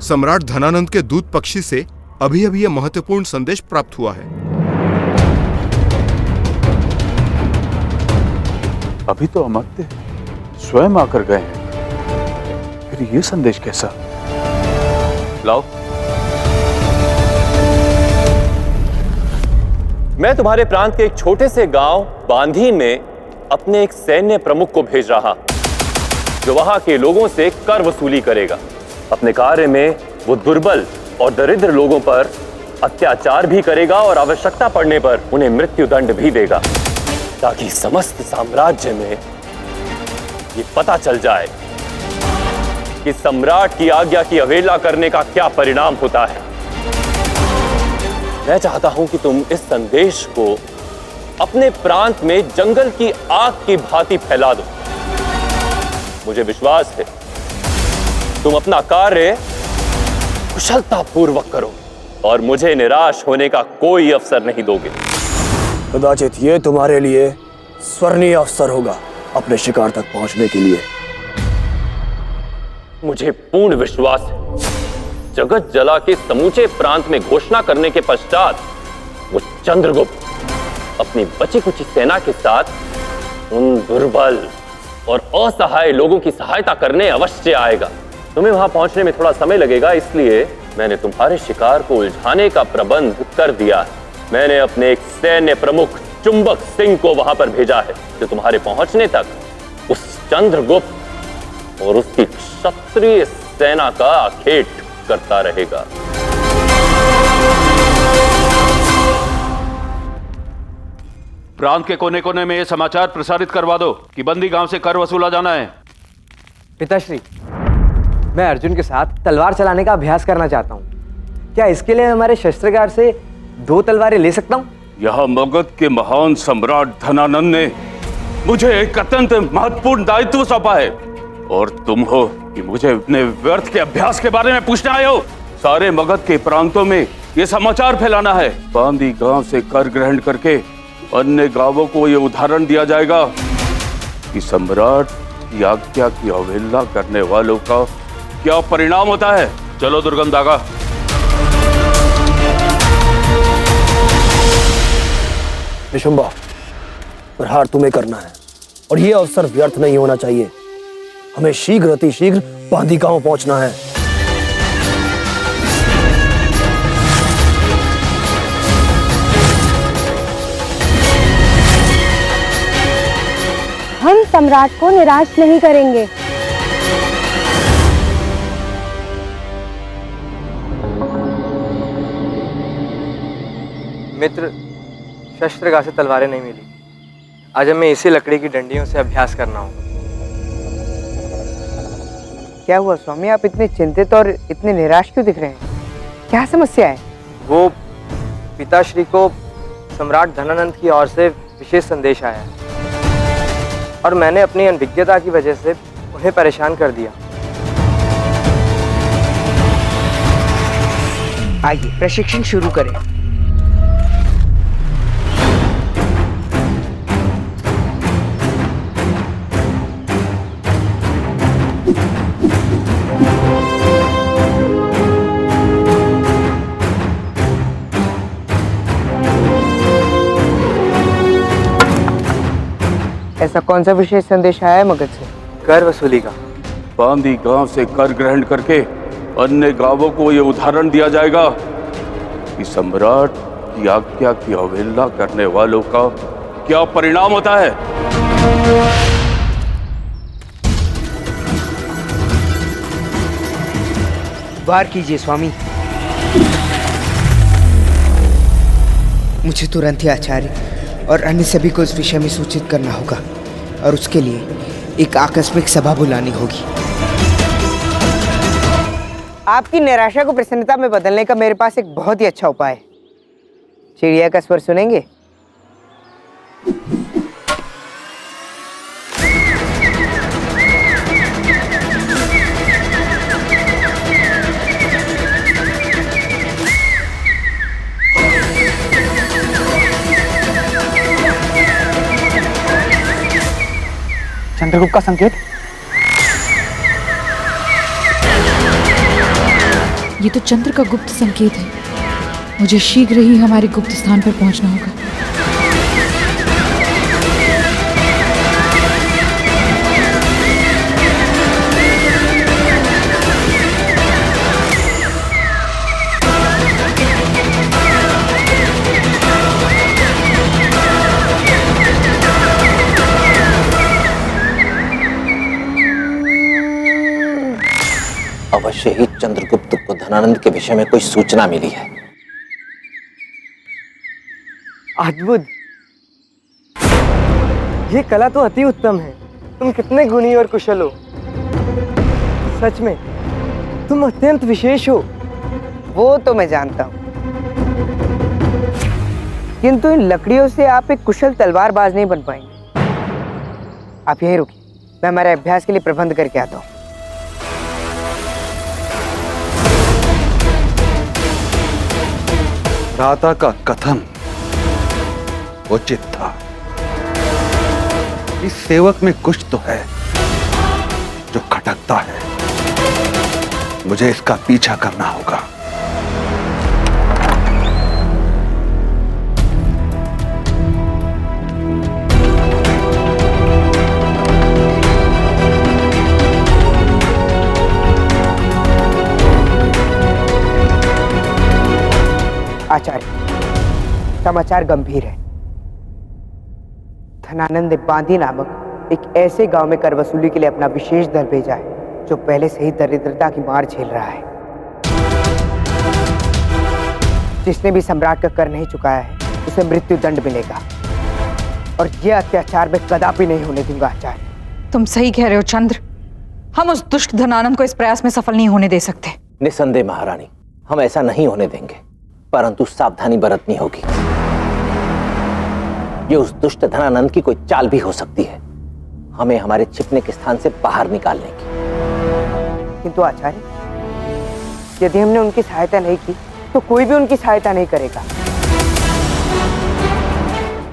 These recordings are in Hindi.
सम्राट धनानंद के दूत पक्षी से अभी अभी यह महत्वपूर्ण संदेश प्राप्त हुआ है। अभी तो अमात्य स्वयं आकर गए हैं, फिर ये संदेश कैसा? लाओ। मैं तुम्हारे प्रांत के एक छोटे से गांव बांधी में अपने एक सैन्य प्रमुख को भेज रहा, जो वहां के लोगों से कर वसूली करेगा। अपने कार्य में वो दुर्बल और दरिद्र लोगों पर अत्याचार भी करेगा और आवश्यकता पड़ने पर उन्हें मृत्युदंड भी देगा, ताकि समस्त साम्राज्य में ये पता चल जाए कि सम्राट की आज्ञा की अवहेलना करने का क्या परिणाम होता है। मैं चाहता हूं कि तुम इस संदेश को अपने प्रांत में जंगल की आग की भांति फैला दो। मुझे विश्वास है तुम अपना कार्य कुशलतापूर्वक करो और मुझे निराश होने का कोई अवसर नहीं दोगे। कदाचित ये तुम्हारे लिए स्वर्णीय अवसर होगा अपने शिकार तक पहुंचने के लिए। मुझे पूर्ण विश्वास है जगत जला के समूचे प्रांत में घोषणा करने के पश्चात वो चंद्रगुप्त अपनी बची कुची सेना के साथ उन दुर्बल और असहाय लोगों की सहायता करने अवश्य आएगा। तुम्हें वहां पहुंचने में थोड़ा समय लगेगा, इसलिए मैंने तुम्हारे शिकार को उलझाने का प्रबंध कर दिया है। मैंने अपने एक सैन्य प्रमुख चुंबक सिंह को वहां पर भेजा है, जो तुम्हारे पहुंचने तक उस चंद्रगुप्त और उसकी क्षत्रिय सेना का आखेट करता रहेगा। प्रांत के कोने कोने में यह समाचार प्रसारित करवा दो कि बंदी गांव से कर वसूला जाना है। पिताश्री, मैं अर्जुन के साथ तलवार चलाने का अभ्यास करना चाहता हूँ। क्या इसके लिए हमारे शस्त्रागार से 2 तलवारें ले सकता हूँ? यह मगध के महान सम्राट धनानंद ने मुझे एक अत्यंत महत्वपूर्ण दायित्व सौंपा है, और तुम हो कि मुझे अपने व्यर्थ के अभ्यास के बारे में पूछने आए हो। सारे मगध के प्रांतों में यह समाचार फैलाना है, बांदी गांव से कर ग्रहण करके अन्य गांवों को यह उदाहरण दिया जाएगा कि सम्राट की आज्ञा की अवहेलना करने वालों का क्या परिणाम होता है। चलो दुर्गम दागा। निशुंभा, प्रहार तुम्हें करना है और यह अवसर व्यर्थ नहीं होना चाहिए। हमें शीघ्र अतिशीघ्र बांदी गांव पहुंचना है। हम सम्राट को निराश नहीं करेंगे। मित्र, शस्त्रागार से तलवारें नहीं मिली। आज हमें इसी लकड़ी की डंडियों से अभ्यास करना होगा। क्या हुआ स्वामी, आप इतने चिंतित और इतने निराश क्यों दिख रहे हैं? क्या समस्या है? वो पिताश्री को सम्राट धनानंद की ओर से विशेष संदेश आया है और मैंने अपनी अनभिज्ञता की वजह से उन्हें परेशान कर दिया। आइए प्रशिक्षण शुरू करें। ऐसा कौन सा विशेष संदेश आया है मगध से? कर वसूली का। बांदी गांव से कर ग्रहण करके अन्य गांवों को यह उदाहरण दिया जाएगा कि सम्राट की आज्ञा की अवहेलना करने वालों का क्या परिणाम होता है। वार कीजिए स्वामी। मुझे तुरंत ही आचार्य और अन्य सभी को इस विषय में सूचित करना होगा और उसके लिए एक आकस्मिक सभा बुलानी होगी। आपकी निराशा को प्रसन्नता में बदलने का मेरे पास एक बहुत ही अच्छा उपाय है। चिड़िया का स्वर सुनेंगे? चंद्रगुप्त का संकेत। ये तो चंद्र का गुप्त संकेत है। मुझे शीघ्र ही हमारे गुप्त स्थान पर पहुंचना होगा। अवश्य ही चंद्रगुप्त को धनानंद के विषय में कोई सूचना मिली है। अद्भुत, ये कला तो अति उत्तम है। तुम कितने गुणी और कुशल हो। सच में तुम अत्यंत विशेष हो। वो तो मैं जानता हूँ, किंतु इन लकड़ियों से आप एक कुशल तलवारबाज नहीं बन पाएंगे। आप यहीं रुकिए, मैं हमारे अभ्यास के लिए प्रबंध करके आता हूँ। भ्राता का कथन उचित था। इस सेवक में कुछ तो है जो खटकता है। मुझे इसका पीछा करना होगा। आचार्य, समाचार गंभीर है। धनानंद ने बांदी नामक एक ऐसे गांव में कर वसूली के लिए अपना विशेष दल भेजा है जो पहले से ही दरिद्रता की मार झेल रहा है। जिसने भी सम्राट का कर नहीं चुकाया है उसे मृत्यु दंड मिलेगा, और यह अत्याचार मैं कदापि नहीं होने दूंगा। आचार्य, तुम सही कह रहे हो चंद्र। हम उस दुष्ट धनानंद को इस प्रयास में सफल नहीं होने दे सकते। निसंदेह महारानी, हम ऐसा नहीं होने देंगे, परंतु सावधानी बरतनी होगी। ये उस दुष्ट धनानंद की कोई चाल भी हो सकती है, हमें हमारे छिपने के स्थान से बाहर निकालने की। किंतु आचार्य, यदि हमने उनकी सहायता नहीं की तो कोई भी उनकी सहायता नहीं करेगा,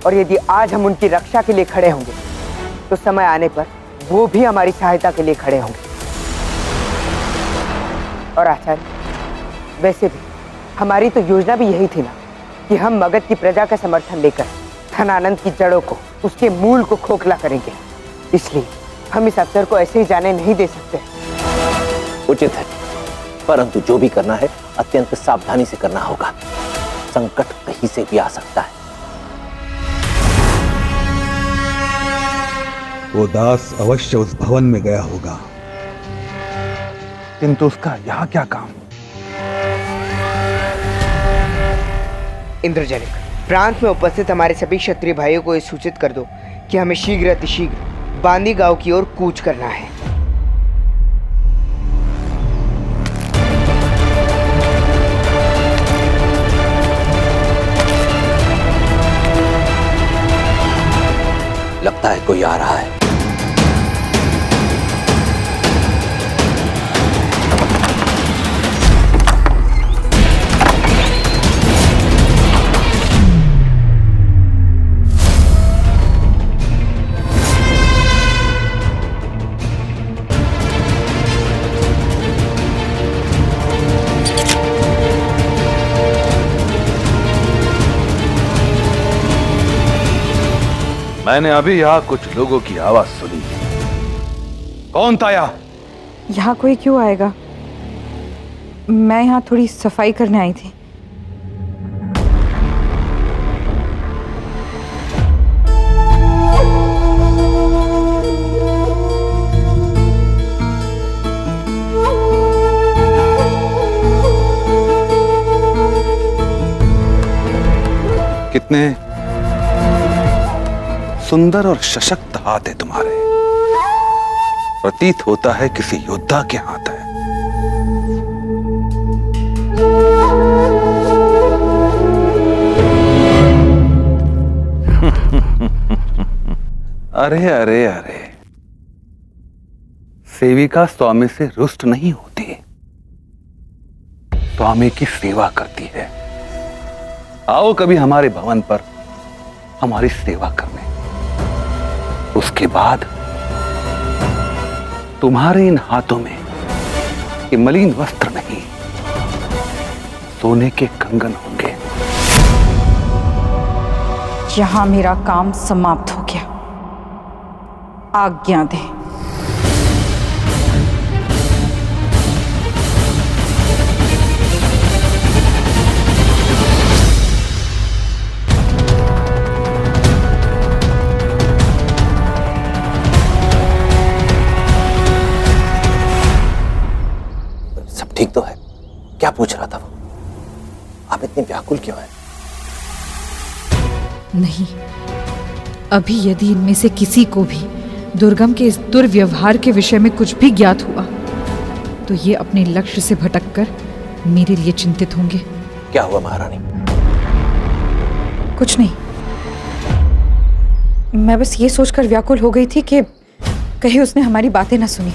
और यदि आज हम उनकी रक्षा के लिए खड़े होंगे तो समय आने पर वो भी हमारी सहायता के लिए खड़े होंगे। और आचार्य, वैसे भी हमारी तो योजना भी यही थी ना कि हम मगध की प्रजा का समर्थन लेकर धनानंद की जड़ों को, उसके मूल को खोखला करेंगे। इसलिए हम इस अवसर को ऐसे ही जाने नहीं दे सकते। उचित है, परंतु जो भी करना है अत्यंत सावधानी से करना होगा। संकट कहीं से भी आ सकता है। वो दास अवश्य उस भवन में गया होगा, किंतु उसका यहाँ क्या काम? इंद्रजनिक, प्रांत में उपस्थित हमारे सभी क्षत्रिय भाइयों को ये सूचित कर दो कि हमें शीघ्र अतिशीघ्र बांदी गांव की ओर कूच करना है। लगता है कोई आ रहा है। मैंने अभी यहाँ कुछ लोगों की आवाज सुनी। कौन था यहाँ? यहाँ कोई क्यों आएगा? मैं यहाँ थोड़ी सफाई करने आई थी। कितने सुंदर और सशक्त हाथ है तुम्हारे। प्रतीत होता है किसी योद्धा के हाथ है। अरे अरे अरे, सेविका स्वामी से रुष्ट नहीं होती, स्वामी की सेवा करती है। आओ कभी हमारे भवन पर हमारी सेवा करने। उसके बाद तुम्हारे इन हाथों में ये मलिन वस्त्र नहीं, सोने के कंगन होंगे। यहां मेरा काम समाप्त हो गया। आज्ञा दें। सब ठीक तो है? क्या पूछ रहा था वो? आप इतनी व्याकुल क्यों हैं? नहीं, अभी यदि इनमें से किसी को भी दुर्गम के इस दुर्व्यवहार के विषय में कुछ भी ज्ञात हुआ तो ये अपने लक्ष्य से भटककर मेरे लिए चिंतित होंगे। क्या हुआ महारानी? कुछ नहीं, मैं बस ये सोचकर व्याकुल हो गई थी कि कहीं उसने हमारी बातें ना सुनी,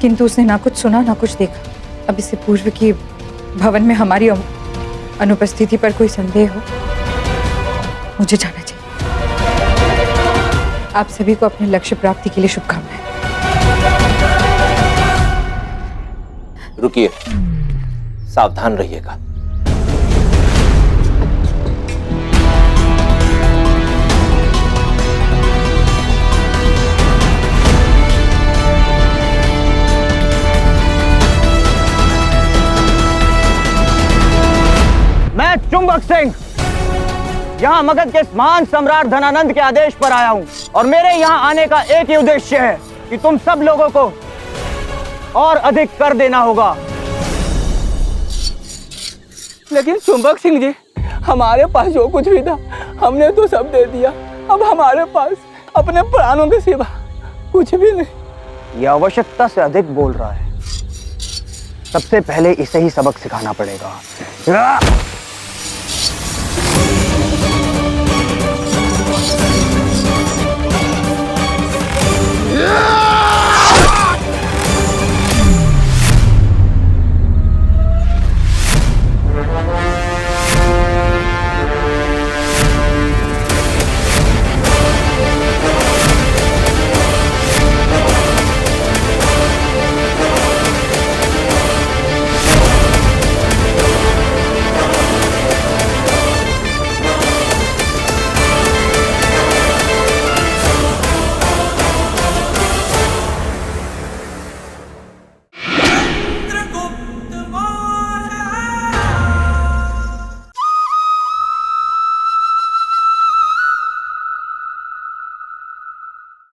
किंतु उसने ना कुछ सुना ना कुछ देखा। अब इससे पूर्व कि भवन में हमारी अनुपस्थिति पर कोई संदेह हो, मुझे जाना चाहिए। आप सभी को अपने लक्ष्य प्राप्ति के लिए शुभकामनाएं। रुकिए, सावधान रहिएगा। मैं चुंबक सिंह यहाँ मगध के महान सम्राट धनानंद के आदेश पर आया हूँ और मेरे यहाँ आने का एक ही उद्देश्य है कि तुम सब लोगों को और अधिक कर देना होगा। लेकिन चुंबक सिंह जी, हमारे पास जो कुछ भी था हमने तो सब दे दिया। अब हमारे पास अपने प्राणों के सिवा कुछ भी नहीं। यह आवश्यकता से अधिक बोल रहा है। सबसे पहले इसे ही सबक सिखाना पड़ेगा।